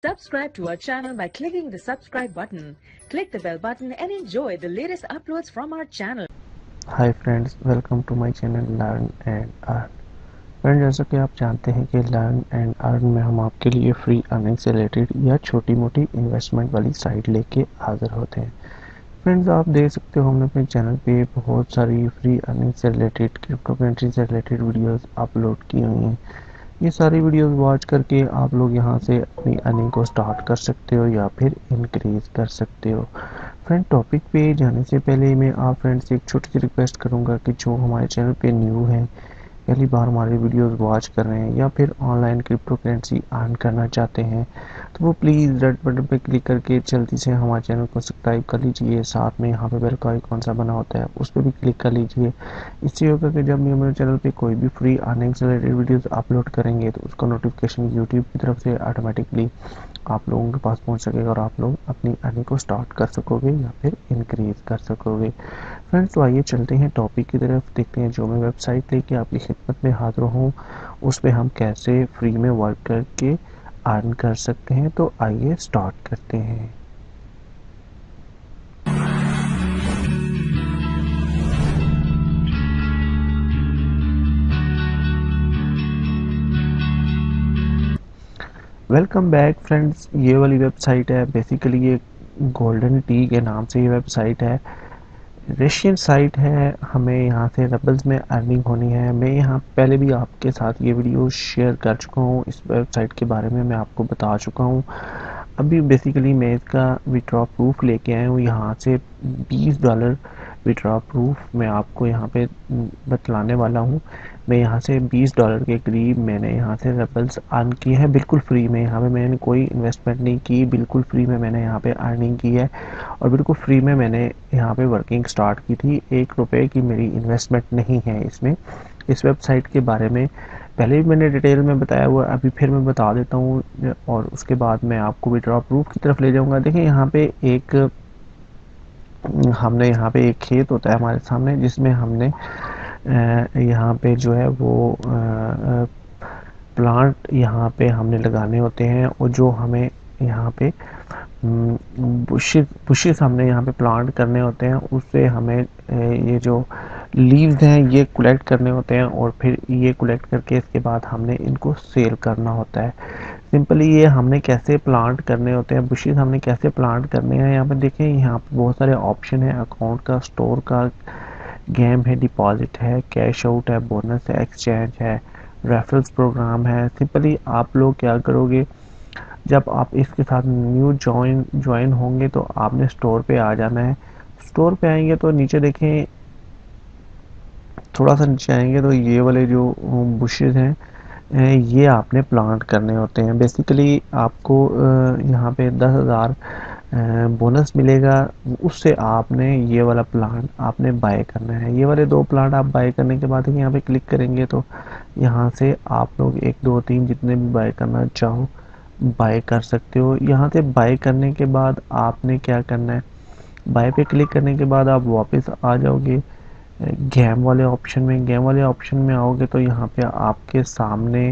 Subscribe to our channel by clicking the subscribe button. Click the bell button and enjoy the latest uploads from our channel. Hi friends, welcome to my channel learn and earn. Friend, जैसा कि आप जानते हैं कि learn and earn में हम आपके लिए फ्री अर्निंग से रिलेटेड या छोटी मोटी इन्वेस्टमेंट वाली साइट लेके हाजिर होते हैं। फ्रेंड्स, आप देख सकते हो हमने अपने चैनल पे बहुत सारी फ्री अर्निंग से रिलेटेड, क्रिप्टो करेंसी से रिलेटेड वीडियोस अपलोड की हुई हैं। ये सारी वीडियोस वॉच करके आप लोग यहाँ से अपनी अर्निंग को स्टार्ट कर सकते हो या फिर इंक्रीज कर सकते हो। फ्रेंड, टॉपिक पे जाने से पहले मैं आप फ्रेंड से एक छोटी सी रिक्वेस्ट करूँगा कि जो हमारे चैनल पे न्यू हैं, पहली बार हमारे वीडियोस वॉच कर रहे हैं या फिर ऑनलाइन क्रिप्टो करेंसी अर्न करना चाहते हैं, तो वो प्लीज़ रेड बटन पे क्लिक करके जल्दी से हमारे चैनल को सब्सक्राइब कर लीजिए। साथ में यहाँ पे बेल का आइकॉन सा बना होता है, उस पर भी क्लिक कर लीजिए। इससे होगा कि जब भी हमारे चैनल पे कोई भी फ्री अर्निंग से रिलेटेड वीडियोस अपलोड करेंगे तो उसका नोटिफिकेशन यूट्यूब की तरफ से ऑटोमेटिकली आप लोगों के पास पहुंच सकेगा और आप लोग अपनी अर्निंग को स्टार्ट कर सकोगे या फिर इंक्रीज कर सकोगे। फ्रेंड्स, तो आइए चलते हैं टॉपिक की तरफ, देखते हैं जो मैं वेबसाइट लेके आपकी खिदमत में हाजिर हूँ उस पर हम कैसे फ्री में वर्क करके अर्न कर सकते हैं। तो आइए स्टार्ट करते हैं। वेलकम बैक फ्रेंड्स, ये वाली वेबसाइट है, बेसिकली ये गोल्डन टी के नाम से ये वेबसाइट है। रशियन साइट है, हमें यहाँ से रबल्स में अर्निंग होनी है। मैं यहाँ पहले भी आपके साथ ये वीडियो शेयर कर चुका हूँ, इस वेबसाइट के बारे में मैं आपको बता चुका हूँ। अभी बेसिकली मैं इसका विड्रॉ प्रूफ लेके आया हूँ, यहाँ से $20 विड्रॉ प्रूफ मैं आपको यहाँ पे बतलाने वाला हूँ। मैं यहाँ से $20 के करीब मैंने यहाँ से रबल्स अर्न किए हैं, बिल्कुल फ्री में। यहाँ पे मैंने कोई इन्वेस्टमेंट नहीं की, बिल्कुल फ्री में मैंने यहाँ पे अर्निंग की है और बिल्कुल फ्री में मैंने यहाँ पे वर्किंग स्टार्ट की थी। ₹1 की मेरी इन्वेस्टमेंट नहीं है इसमें। इस वेबसाइट के बारे में पहले भी मैंने डिटेल में बताया हुआ, अभी फिर मैं बता देता हूँ और उसके बाद मैं आपको विड्रॉ प्रूफ की तरफ ले जाऊँगा। देखिए, हमने यहाँ पे एक खेत होता है हमारे सामने, जिसमें हमने यहाँ पे जो है वो प्लांट यहाँ पे हमने लगाने होते हैं और जो हमें यहाँ पे बुशेस हमने यहाँ पे प्लांट करने होते हैं। उससे हमें ये जो लीव्स हैं ये कलेक्ट करने होते हैं और फिर ये कलेक्ट करके इसके बाद हमने इनको सेल करना होता है। सिंपली ये हमने कैसे प्लांट करने होते हैं, बुशेस हमने कैसे प्लांट करने हैं, यहाँ पे देखें, यहाँ पे बहुत सारे ऑप्शन है। अकाउंट का, स्टोर का, गेम है, डिपॉजिट है, कैश आउट है, बोनस है, एक्सचेंज है, रेफरल्स प्रोग्राम है। सिंपली आप लोग क्या करोगे, जब आप इसके साथ न्यू ज्वाइन होंगे तो आपने स्टोर पे आ जाना है। स्टोर पे आएंगे तो नीचे देखें, थोड़ा सा नीचे आएंगे तो ये वाले जो बुशेस हैं ये आपने प्लांट करने होते हैं। बेसिकली आपको यहाँ पे 10,000 बोनस मिलेगा, उससे आपने ये वाला प्लांट आपने बाय करना है। ये वाले 2 प्लांट आप बाय करने के बाद यहाँ पे क्लिक करेंगे तो यहाँ से आप लोग 1 2 3 जितने भी बाय करना चाहो बाय कर सकते हो। यहाँ से बाय करने के बाद आपने क्या करना है, बाय पे क्लिक करने के बाद आप वापस आ जाओगे गेम वाले ऑप्शन में। गेम वाले ऑप्शन में आओगे तो यहाँ पे आपके सामने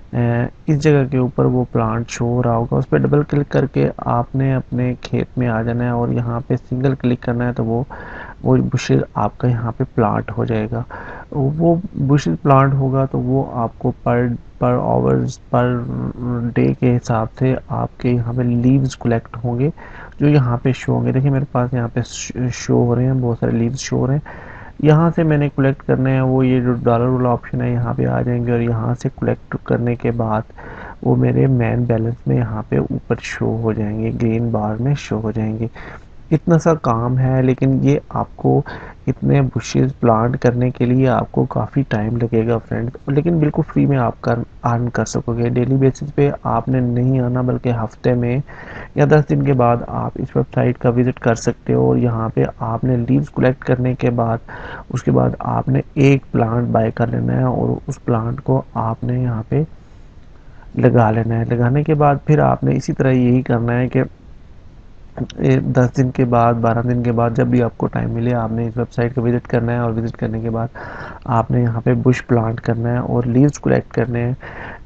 इस जगह के ऊपर वो प्लांट शो हो रहा होगा, उस पर डबल क्लिक करके आपने अपने खेत में आ जाना है और यहाँ पे सिंगल क्लिक करना है तो वो बुशेस आपका यहाँ पे प्लांट हो जाएगा। वो बुशेस प्लांट होगा तो वो आपको पर आवर्स पर डे के हिसाब से आपके यहाँ पे लीव्स कलेक्ट होंगे, जो यहाँ पे शो होंगे। देखिए, मेरे पास यहाँ पे शो हो रहे हैं, बहुत सारे लीव्स शो हो रहे हैं। यहाँ से मैंने कलेक्ट करने हैं, वो ये जो डॉलर वाला ऑप्शन है यहाँ पे आ जाएंगे और यहाँ से कलेक्ट करने के बाद वो मेरे मैन बैलेंस में यहाँ पे ऊपर शो हो जाएंगे, ग्रीन बार में शो हो जाएंगे। इतना सा काम है, लेकिन ये आपको इतने बुशेस प्लांट करने के लिए आपको काफ़ी टाइम लगेगा फ्रेंड्स, लेकिन बिल्कुल फ्री में आप अर्न कर सकोगे। डेली बेसिस पे आपने नहीं आना, बल्कि हफ्ते में या 10 दिन के बाद आप इस वेबसाइट का विजिट कर सकते हो और यहाँ पे आपने लीव्स कलेक्ट करने के बाद उसके बाद आपने एक प्लांट बाय कर लेना है और उस प्लांट को आपने यहाँ पे लगा लेना है। लगाने के बाद फिर आपने इसी तरह यही करना है कि 10 दिन के बाद, 12 दिन के बाद, जब भी आपको टाइम मिले आपने इस वेबसाइट को विजिट करना है और विजिट करने के बाद आपने यहाँ पे बुश प्लांट करना है और लीव्स कलेक्ट करने हैं।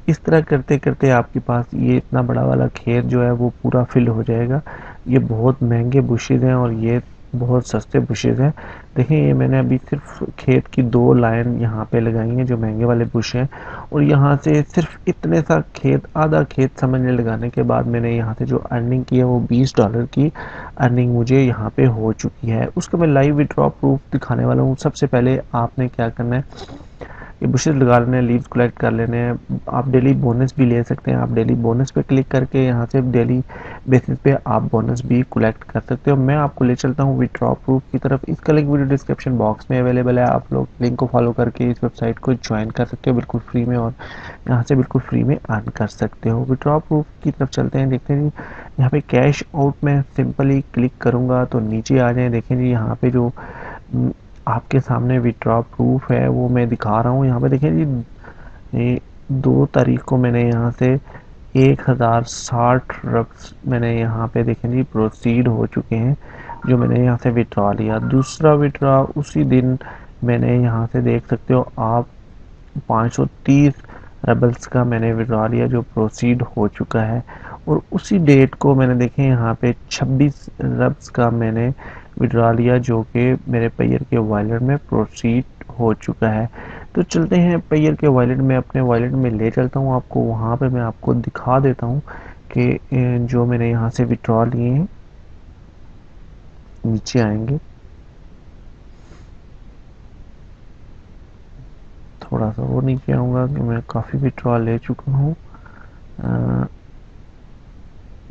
इस तरह करते करते आपके पास ये इतना बड़ा वाला खेत जो है वो पूरा फिल हो जाएगा। ये बहुत महंगे बुशेज़ हैं और ये बहुत सस्ते बुशेज़ हैं। देखें ये मैंने अभी सिर्फ खेत की 2 लाइन यहाँ पे लगाई हैं जो महंगे वाले बुश हैं, और यहाँ से सिर्फ इतने सा खेत, आधा खेत समझने लगाने के बाद मैंने यहाँ से जो अर्निंग की है वो $20 की अर्निंग मुझे यहाँ पे हो चुकी है। उसका मैं लाइव विड्रॉ प्रूफ दिखाने वाला हूँ। सबसे पहले आपने क्या करना है, ये बुशेस लगा लेने हैं, लीव्स कलेक्ट कर लेने हैं। आप डेली बोनस भी ले सकते हैं। आप डेली बोनस पे क्लिक करके यहाँ से डेली बेसिस पे आप बोनस भी कलेक्ट कर सकते हो। मैं आपको ले चलता हूँ विड्रॉ प्रूफ की तरफ। इसका लिंक वीडियो डिस्क्रिप्शन बॉक्स में अवेलेबल है। आप लोग लिंक को फॉलो करके इस वेबसाइट को ज्वाइन कर सकते हो बिल्कुल फ्री में, और यहाँ से बिल्कुल फ्री में अर्न कर सकते हो। विड्रॉ प्रूफ की तरफ चलते हैं। देखते हैं जी यहाँ पे कैश आउट में सिंपली क्लिक करूँगा तो नीचे आ जाए। देखें जी यहाँ पे जो आपके सामने विड्रॉ प्रूफ है वो मैं दिखा रहा हूँ। यहाँ पे देखें जी 2 तारीख को मैंने यहाँ से 1060 रब्स मैंने यहाँ पे देखें जी प्रोसीड हो चुके हैं, जो मैंने यहाँ से विड्रॉ लिया। दूसरा विड्रॉ उसी दिन मैंने यहाँ से देख सकते हो आप 530 रबल्स का मैंने विड्रॉ लिया जो प्रोसीड हो चुका है। और उसी डेट को मैंने देखे यहाँ पे 26 रब्स का मैंने विड्रॉ लिया जो कि मेरे पेयर के वॉलेट में प्रोसीड हो चुका है। तो चलते हैं पेयर के वॉलेट में, अपने वॉलेट में ले चलता हूँ आपको। वहाँ पे मैं आपको दिखा देता हूँ कि जो मैंने यहाँ से विड्रॉ लिए हैं। नीचे आएंगे, थोड़ा सा वो नीचे आऊँगा कि मैं काफ़ी विड्रॉ ले चुका हूँ।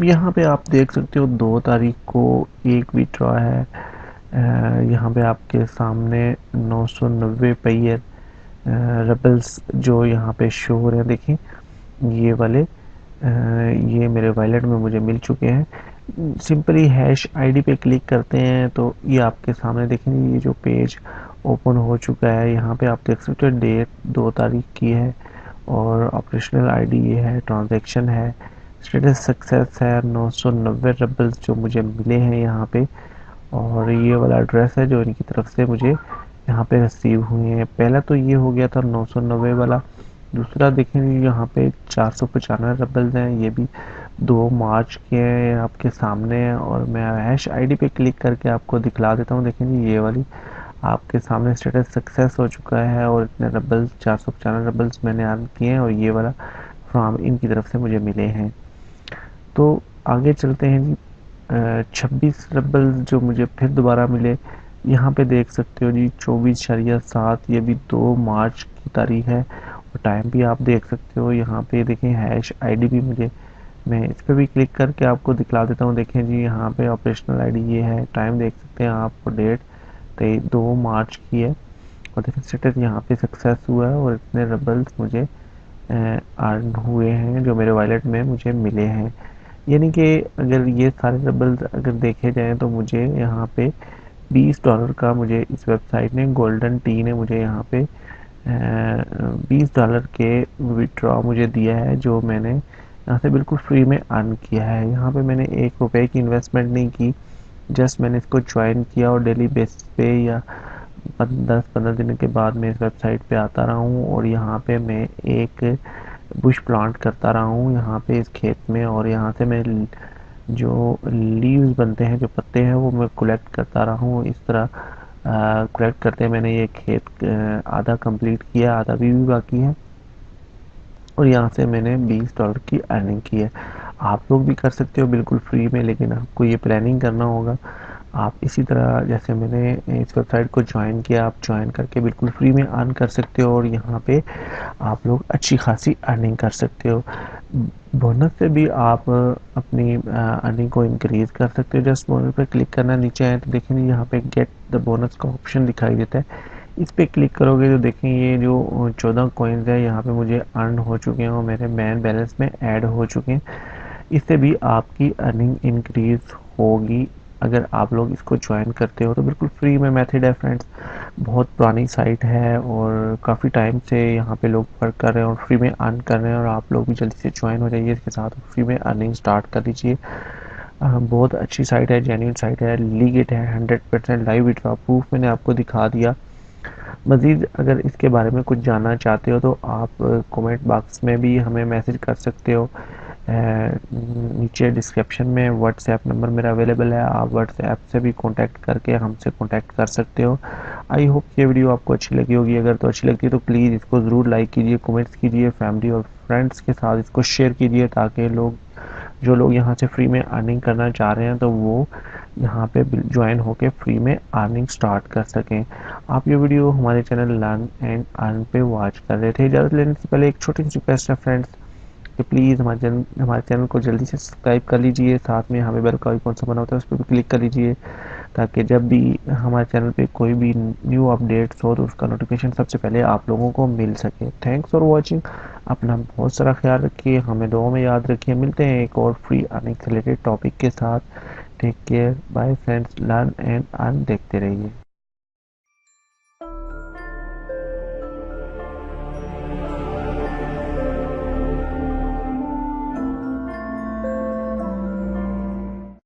यहाँ पे आप देख सकते हो 2 तारीख को एक विड्रॉ है। यहाँ पे आपके सामने 990 पेयर रबल्स जो यहाँ पे शो हो रहे हैं। देखिए ये वाले ये मेरे वॉलेट में मुझे मिल चुके हैं। सिंपली हैश आईडी पे क्लिक करते हैं तो ये आपके सामने देखेंगे ये जो पेज ओपन हो चुका है। यहाँ पे आप देख सकते हो डेट 2 तारीख की है और ऑपरेशनल आईडी ये है, ट्रांजैक्शन है, स्टेटस सक्सेस है। 990 रबल्स जो मुझे मिले हैं यहाँ पे, और ये वाला एड्रेस है जो इनकी तरफ से मुझे यहाँ पे रिसीव हुए हैं। पहला तो ये हो गया था 990 वाला। दूसरा देखेंगे यहाँ पे 495 रबल्स हैं, ये भी 2 मार्च के हैं आपके सामने है। और मैं हैश आईडी पे क्लिक करके आपको दिखला देता हूँ। देखेंगे ये वाली आपके सामने स्टेटस सक्सेस हो चुका है और इतने रबल्स 495 रबल्स मैंने अर्न किए हैं, और ये वाला फ्रॉम इनकी तरफ से मुझे मिले हैं। तो आगे चलते हैं जी। 26 रबल्स जो मुझे फिर दोबारा मिले, यहाँ पे देख सकते हो जी 24.7, ये भी 2 मार्च की तारीख है, और टाइम भी आप देख सकते हो। यहाँ पे देखें हैश आईडी भी मुझे, मैं इस पर भी क्लिक करके आपको दिखला देता हूँ। देखें जी यहाँ पे ऑपरेशनल आईडी ये है, टाइम देख सकते हैं आप, डेट 2 मार्च की है, और देखें स्टेटस यहाँ पे सक्सेस हुआ है और इतने रबल्स मुझे अर्न हुए हैं जो मेरे वॉलेट में मुझे मिले हैं। यानी कि अगर ये सारे रबल्स अगर देखे जाएं तो मुझे यहाँ पे $20 का मुझे इस वेबसाइट ने, गोल्डन टी ने मुझे यहाँ पे $20 के विड्रॉ मुझे दिया है, जो मैंने यहाँ से बिल्कुल फ्री में अर्न किया है। यहाँ पे मैंने ₹1 की इन्वेस्टमेंट नहीं की, जस्ट मैंने इसको ज्वाइन किया और डेली बेसिस पे या 10-15 दिन के बाद मैं इस वेबसाइट पे आता रहा हूँ, और यहाँ पे मैं एक बुश प्लांट करता रहा हूँ यहाँ पे इस खेत में। और यहाँ से मैं जो लीव्स बनते हैं, जो पत्ते हैं, वो मैं कलेक्ट करता रहा हूँ। इस तरह कलेक्ट करते मैंने ये खेत आधा कंप्लीट किया, आधा भी बाकी है, और यहाँ से मैंने $20 की अर्निंग की है। आप लोग भी कर सकते हो बिल्कुल फ्री में, लेकिन आपको ये प्लानिंग करना होगा। आप इसी तरह जैसे मैंने इस वेबसाइट को ज्वाइन किया, आप ज्वाइन करके बिल्कुल फ्री में अर्न कर सकते हो, और यहाँ पे आप लोग अच्छी खासी अर्निंग कर सकते हो। बोनस से भी आप अपनी अर्निंग को इंक्रीज कर सकते हो। जस्ट बोनस पे क्लिक करना, नीचे आए तो देखेंगे यहाँ पे गेट द बोनस का ऑप्शन दिखाई देता है। इस पे क्लिक करोगे तो देखें ये जो 14 कॉइन्स है यहाँ पे मुझे अर्न हो चुके हैं और मेरे मैन बैलेंस में ऐड हो चुके हैं। इससे भी आपकी अर्निंग इंक्रीज होगी अगर आप लोग इसको ज्वाइन करते हो। तो बिल्कुल फ्री में मेथड है फ्रेंड्स, बहुत पुरानी साइट है और काफ़ी टाइम से यहाँ पे लोग वर्क कर रहे हैं और फ्री में अर्न कर रहे हैं, और आप लोग भी जल्दी से ज्वाइन हो जाइए इसके साथ, फ्री में अर्निंग स्टार्ट कर दीजिए। बहुत अच्छी साइट है, जेन्युइन साइट है, लीगल है, 100% लाइव विड्रॉ प्रूफ मैंने आपको दिखा दिया। मज़ीद अगर इसके बारे में कुछ जानना चाहते हो तो आप कमेंट बॉक्स में भी हमें मैसेज कर सकते हो। नीचे डिस्क्रिप्शन में व्हाट्सएप नंबर मेरा अवेलेबल है, आप व्हाट्सएप से भी कांटेक्ट करके हमसे कांटेक्ट कर सकते हो। आई होप ये वीडियो आपको अच्छी लगी होगी। अगर तो अच्छी लगती है तो प्लीज़ इसको ज़रूर लाइक कीजिए, कमेंट्स कीजिए, फैमिली और फ्रेंड्स के साथ इसको शेयर कीजिए, ताकि जो लोग यहाँ से फ्री में अर्निंग करना चाह रहे हैं तो वो यहाँ पे ज्वाइन होके फ्री में अर्निंग स्टार्ट कर सकें। आप ये वीडियो हमारे चैनल लर्न एंड अर्न पे वॉच कर रहे थे। इजाज़त लेने से पहले एक छोटी सी रिक्वेस्ट है फ्रेंड्स कि प्लीज़ हमारे चैनल को जल्दी से सब्सक्राइब कर लीजिए, साथ में हमें बेल का आइकॉन सा बना होता है उस पर भी क्लिक कर लीजिए, ताकि जब भी हमारे चैनल पे कोई भी न्यू अपडेट्स हो तो उसका नोटिफिकेशन सबसे पहले आप लोगों को मिल सके। Thanks for watching. अपना बहुत सारा ख्याल रखिए, हमें दुआ में याद रखिए। मिलते हैं एक और फ्री अर्निंग से रिलेटेड टॉपिक के साथ। Take care, bye friends, learn and earn देखते रहिए।